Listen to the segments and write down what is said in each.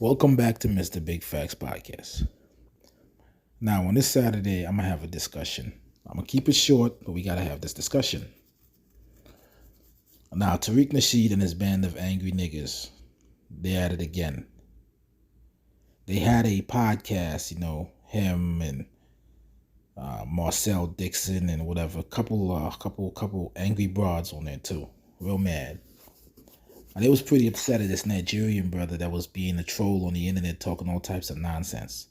Welcome back to Mr. Big Facts Podcast. Now, on this Saturday, I'm going to have a discussion. I'm going to keep it short, but we got to have this discussion. Now, Tariq Nasheed and his band of angry niggas, they're at it again. They had a podcast, him and Marcel Dixon and whatever, couple angry broads on there too. Real mad. And they was pretty upset at this Nigerian brother that was being a troll on the internet talking all types of nonsense.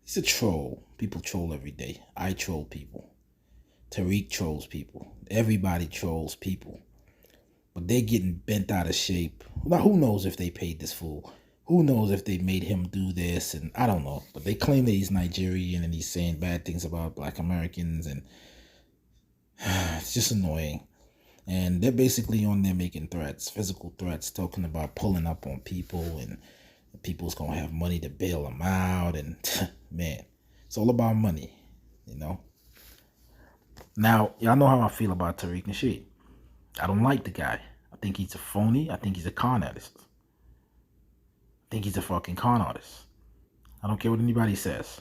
He's a troll. People troll every day. I troll people. Tariq trolls people. Everybody trolls people. But they're getting bent out of shape. Now, who knows if they paid this fool? Who knows if they made him do this? And I don't know. But they claim that he's Nigerian and he's saying bad things about Black Americans. And it's just annoying. And they're basically on there making threats, physical threats, talking about pulling up on people and people's going to have money to bail them out. And man, it's all about money, Now, y'all know how I feel about Tariq Nasheed. I don't like the guy. I think he's a phony. I think he's a con artist. I think he's a fucking con artist. I don't care what anybody says.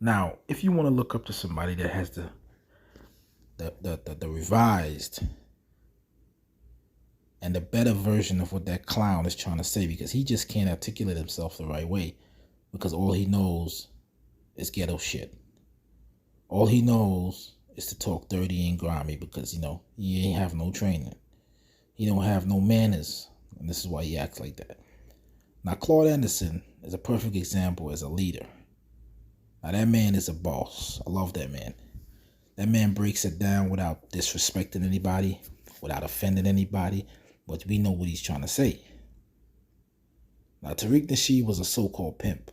Now, if you want to look up to somebody that has the revised and the better version of what that clown is trying to say, because he just can't articulate himself the right way, because all he knows is ghetto shit. All he knows is to talk dirty and grimy, because he ain't have no training. He don't have no manners, and this is why he acts like that. Now, Claud Anderson is a perfect example as a leader. Now, that man is a boss. I love that man. That man breaks it down without disrespecting anybody, without offending anybody, but we know what he's trying to say. Now, Tariq Nasheed was a so-called pimp.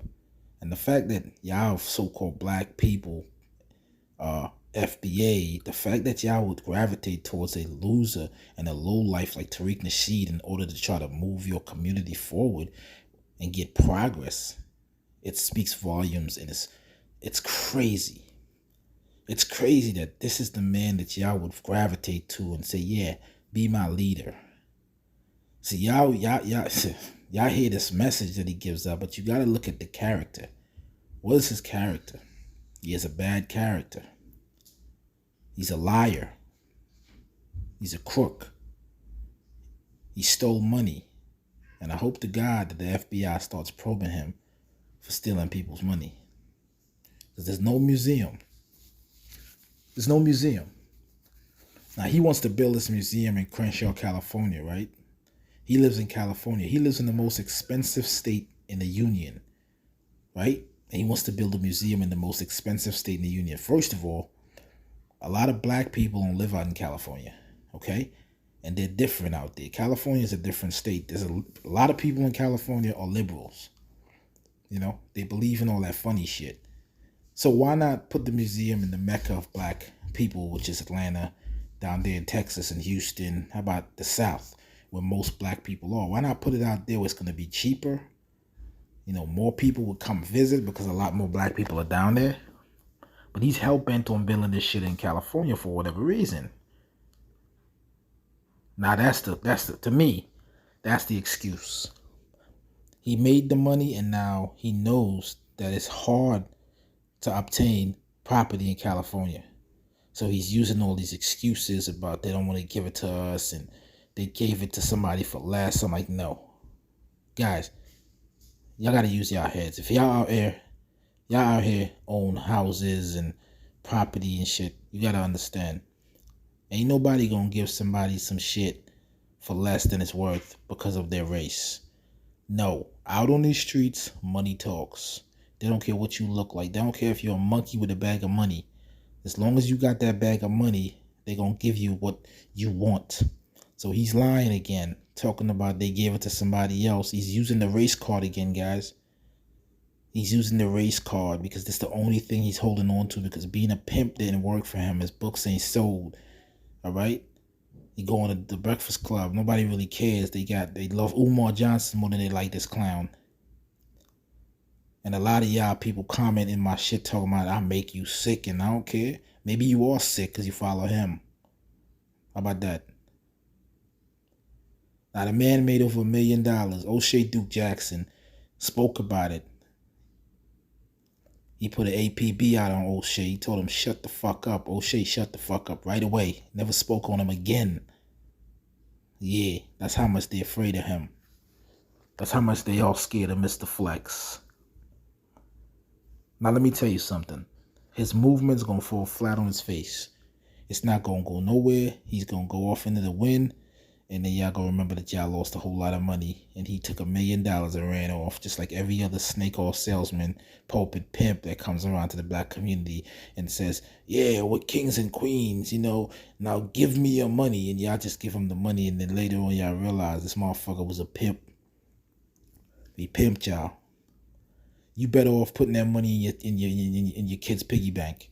And the fact that y'all so-called black people, FBA, the fact that y'all would gravitate towards a loser and a lowlife like Tariq Nasheed in order to try to move your community forward and get progress, it speaks volumes, and it's crazy. It's crazy that this is the man that y'all would gravitate to and say, yeah, be my leader. See, y'all hear this message that he gives out, but you got to look at the character. What is his character? He has a bad character. He's a liar. He's a crook. He stole money. And I hope to God that the FBI starts probing him for stealing people's money. Because there's no museum. There's no museum. Now, he wants to build this museum in Crenshaw, California, right? He lives in California. He lives in the most expensive state in the union, right? And he wants to build a museum in the most expensive state in the union. First of all, a lot of black people don't live out in California, okay? And they're different out there. California is a different state. There's a lot of people in California are liberals. They believe in all that funny shit. So why not put the museum in the mecca of black people, which is Atlanta, down there in Texas and Houston? How about the South, where most black people are? Why not put it out there where it's going to be cheaper? More people would come visit because a lot more black people are down there. But he's hell-bent on building this shit in California for whatever reason. Now to me, that's the excuse. He made the money, and now he knows that it's hard to obtain property in California. So he's using all these excuses about they don't want to give it to us and they gave it to somebody for less. I'm like, no. Guys, y'all got to use y'all heads. If y'all out here own houses and property and shit, you got to understand. Ain't nobody going to give somebody some shit for less than it's worth because of their race. No. Out on these streets, money talks. They don't care what you look like. They don't care if you're a monkey with a bag of money. As long as you got that bag of money, they're going to give you what you want. So he's lying again, talking about they gave it to somebody else. He's using the race card again, guys. He's using the race card because that's the only thing he's holding on to, because being a pimp didn't work for him. His books ain't sold. All right? He going to the Breakfast Club. Nobody really cares. They love Umar Johnson more than they like this clown. And a lot of y'all people comment in my shit talking about I make you sick, and I don't care. Maybe you are sick because you follow him. How about that? Now, the man made over $1 million. O'Shea Duke Jackson spoke about it. He put an APB out on O'Shea. He told him, shut the fuck up. O'Shea, shut the fuck up right away. Never spoke on him again. Yeah, that's how much they're afraid of him. That's how much they all scared of Mr. Flex. Now, let me tell you something. His movement's going to fall flat on his face. It's not going to go nowhere. He's going to go off into the wind. And then y'all gonna remember that y'all lost a whole lot of money. And he took $1 million and ran off, just like every other snake oil salesman, pulpit pimp that comes around to the black community and says, yeah, we're kings and queens, now give me your money. And y'all just give him the money. And then later on y'all realize this motherfucker was a pimp. He pimped y'all. You better off putting that money in your kid's piggy bank.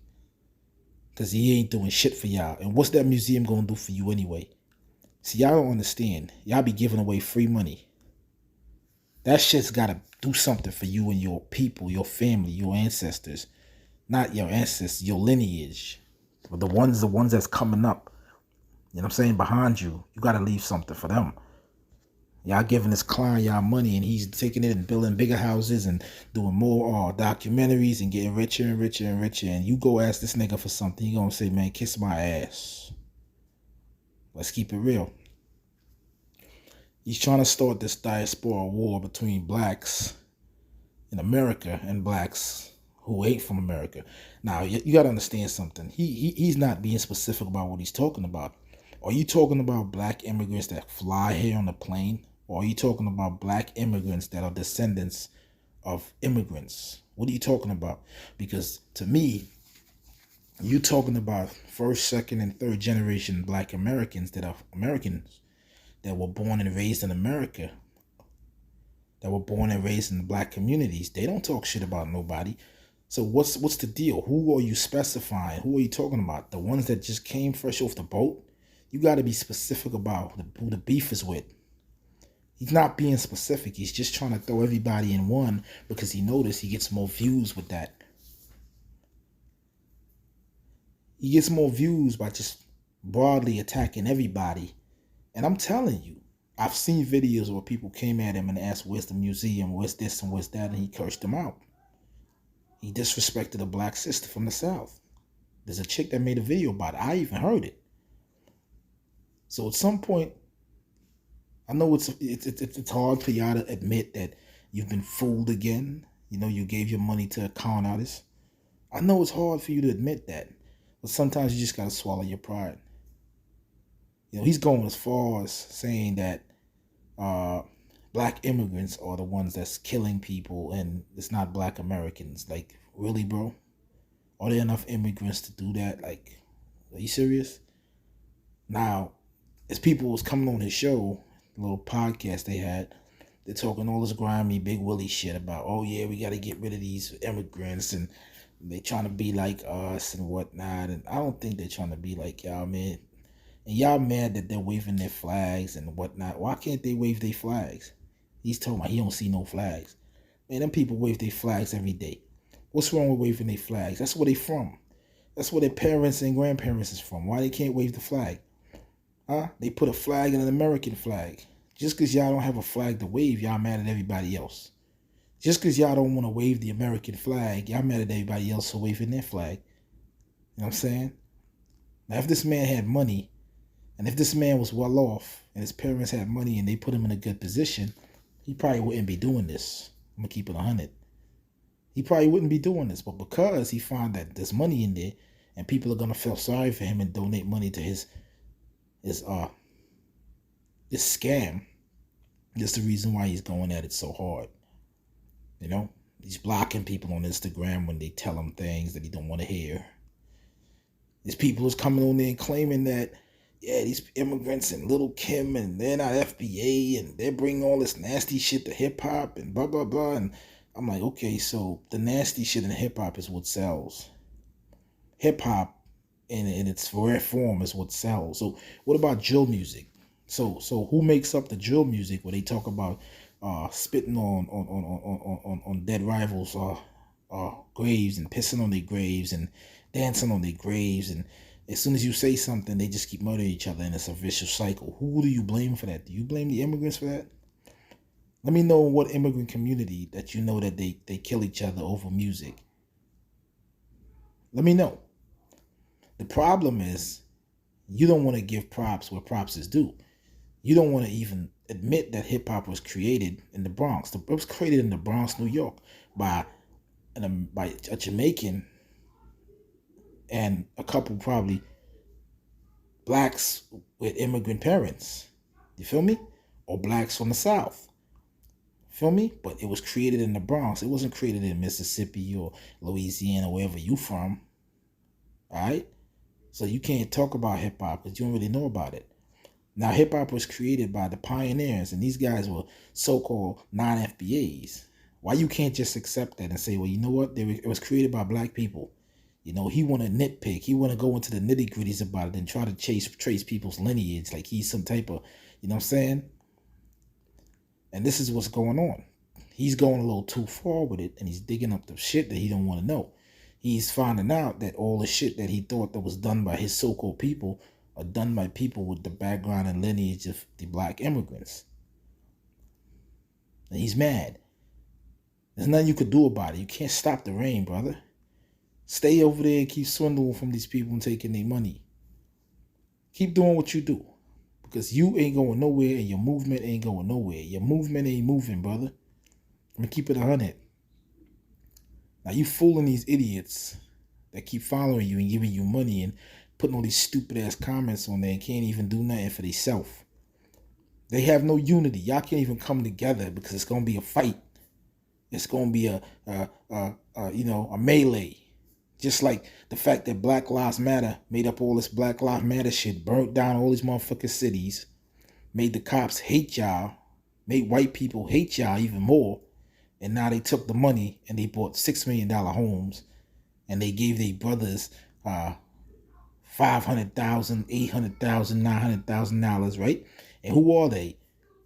Because he ain't doing shit for y'all. And what's that museum gonna do for you anyway? See, y'all don't understand. Y'all be giving away free money. That shit's got to do something for you and your people, your family, your ancestors. Not your ancestors, your lineage. But the ones that's coming up. You know what I'm saying? Behind you. You got to leave something for them. Y'all giving this client y'all money and he's taking it and building bigger houses and doing more documentaries and getting richer and richer and richer. And you go ask this nigga for something. He going to say, man, kiss my ass. Let's keep it real. He's trying to start this diaspora war between blacks in America and blacks who ain't from America. Now, you got to understand something. He's not being specific about what he's talking about. Are you talking about black immigrants that fly here on the plane? Or are you talking about black immigrants that are descendants of immigrants? What are you talking about? Because to me, you talking about first, second, and third generation black Americans that are Americans that were born and raised in America, that were born and raised in the black communities. They don't talk shit about nobody. So what's the deal? Who are you specifying? Who are you talking about? The ones that just came fresh off the boat? You got to be specific about who the beef is with. He's not being specific. He's just trying to throw everybody in one because he noticed he gets more views with that. He gets more views by just broadly attacking everybody. And I'm telling you, I've seen videos where people came at him and asked, where's the museum, where's this and where's that, and he cursed them out. He disrespected a black sister from the South. There's a chick that made a video about it. I even heard it. So at some point, I know it's hard for y'all to admit that you've been fooled again. You gave your money to a con artist. I know it's hard for you to admit that. But sometimes you just got to swallow your pride. He's going as far as saying that black immigrants are the ones that's killing people and it's not black Americans. Like, really, bro? Are there enough immigrants to do that? Like, are you serious? Now, as people was coming on his show, the little podcast they had, they're talking all this grimy Big Willie shit about, oh yeah, we got to get rid of these immigrants and they trying to be like us and whatnot. And I don't think they're trying to be like y'all, man. And y'all mad that they're waving their flags and whatnot. Why can't they wave their flags? He's talking about he don't see no flags. Man, them people wave their flags every day. What's wrong with waving their flags? That's where they from. That's where their parents and grandparents is from. Why they can't wave the flag? Huh? They put a flag in an American flag. Just because y'all don't have a flag to wave, y'all mad at everybody else. Just because y'all don't want to wave the American flag, y'all mad at everybody else for waving their flag. You know what I'm saying? Now, if this man had money, and if this man was well off, and his parents had money, and they put him in a good position, he probably wouldn't be doing this. I'm going to keep it 100. He probably wouldn't be doing this. But because he found that there's money in there, and people are going to feel sorry for him and donate money to his scam, that's the reason why he's going at it so hard. He's blocking people on Instagram when they tell him things that he don't want to hear. These people is coming on there and claiming that, yeah, these immigrants and Little Kim and they're not FBA and they're bringing all this nasty shit to hip hop and blah, blah, blah. And I'm like, okay, so the nasty shit in hip hop is what sells. Hip hop in its rare form is what sells. So what about drill music? So who makes up the drill music where they talk about spitting on dead rivals graves and pissing on their graves and dancing on their graves and As soon as you say something, they just keep murdering each other, and it's a vicious cycle. Who do you blame for that? Do you blame the immigrants for that? Let me know what immigrant community that you know that they kill each other over music. Let me know. The problem is you don't want to give props where props is due. You don't want to even admit that hip hop was created in the Bronx. It was created in the Bronx, New York, by a Jamaican and a couple probably blacks with immigrant parents. You feel me? Or blacks from the South. Feel me? But it was created in the Bronx. It wasn't created in Mississippi or Louisiana, wherever you from. All right? So you can't talk about hip hop because you don't really know about it. Now, hip hop was created by the pioneers, and these guys were so-called non-FBAs. Why you can't just accept that and say, well, you know what? It was created by black people. You know, he want to nitpick. He want to go into the nitty-gritties about it and try to trace people's lineage like he's some type of, you know what I'm saying? And this is what's going on. He's going a little too far with it, and he's digging up the shit that he don't want to know. He's finding out that all the shit that he thought that was done by his so-called people are done by people with the background and lineage of the black immigrants. And he's mad. There's nothing you could do about it. You can't stop the rain, brother. Stay over there and keep swindling from these people and taking their money. Keep doing what you do. Because you ain't going nowhere and your movement ain't going nowhere. Your movement ain't moving, brother. I'm going to keep it 100. Now you fooling these idiots that keep following you and giving you money and putting all these stupid ass comments on there and can't even do nothing for themselves. They have no unity. Y'all can't even come together because it's going to be a fight. It's going to be a melee. Just like the fact that Black Lives Matter made up all this Black Lives Matter shit, burnt down all these motherfucking cities, made the cops hate y'all, made white people hate y'all even more. And now they took the money and they bought $6 million homes and they gave their brothers $500,000, $800,000, $900,000, right? And who are they?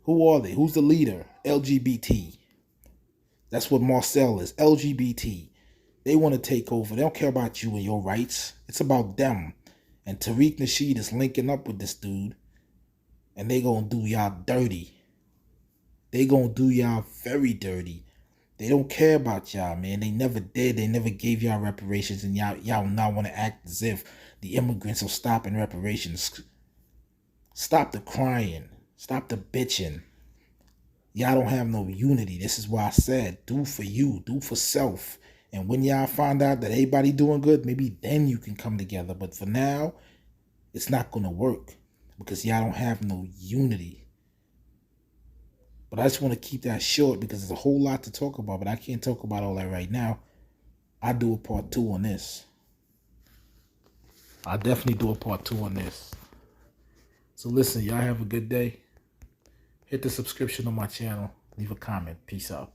Who's the leader? LGBT. That's what Marcel is. LGBT. They want to take over. They don't care about you and your rights. It's about them. And Tariq Nasheed is linking up with this dude. And they going to do y'all dirty. They going to do y'all very dirty. They don't care about y'all, man. They never did. They never gave y'all reparations. And y'all now want to act as if the immigrants are stopping reparations. Stop the crying. Stop the bitching. Y'all don't have no unity. This is why I said, do for you. Do for self. And when y'all find out that everybody doing good, maybe then you can come together. But for now, it's not going to work. Because y'all don't have no unity. But I just want to keep that short because there's a whole lot to talk about. But I can't talk about all that right now. I'll do a part 2 on this. I'll definitely do a part 2 on this. So listen, y'all have a good day. Hit the subscription on my channel. Leave a comment. Peace out.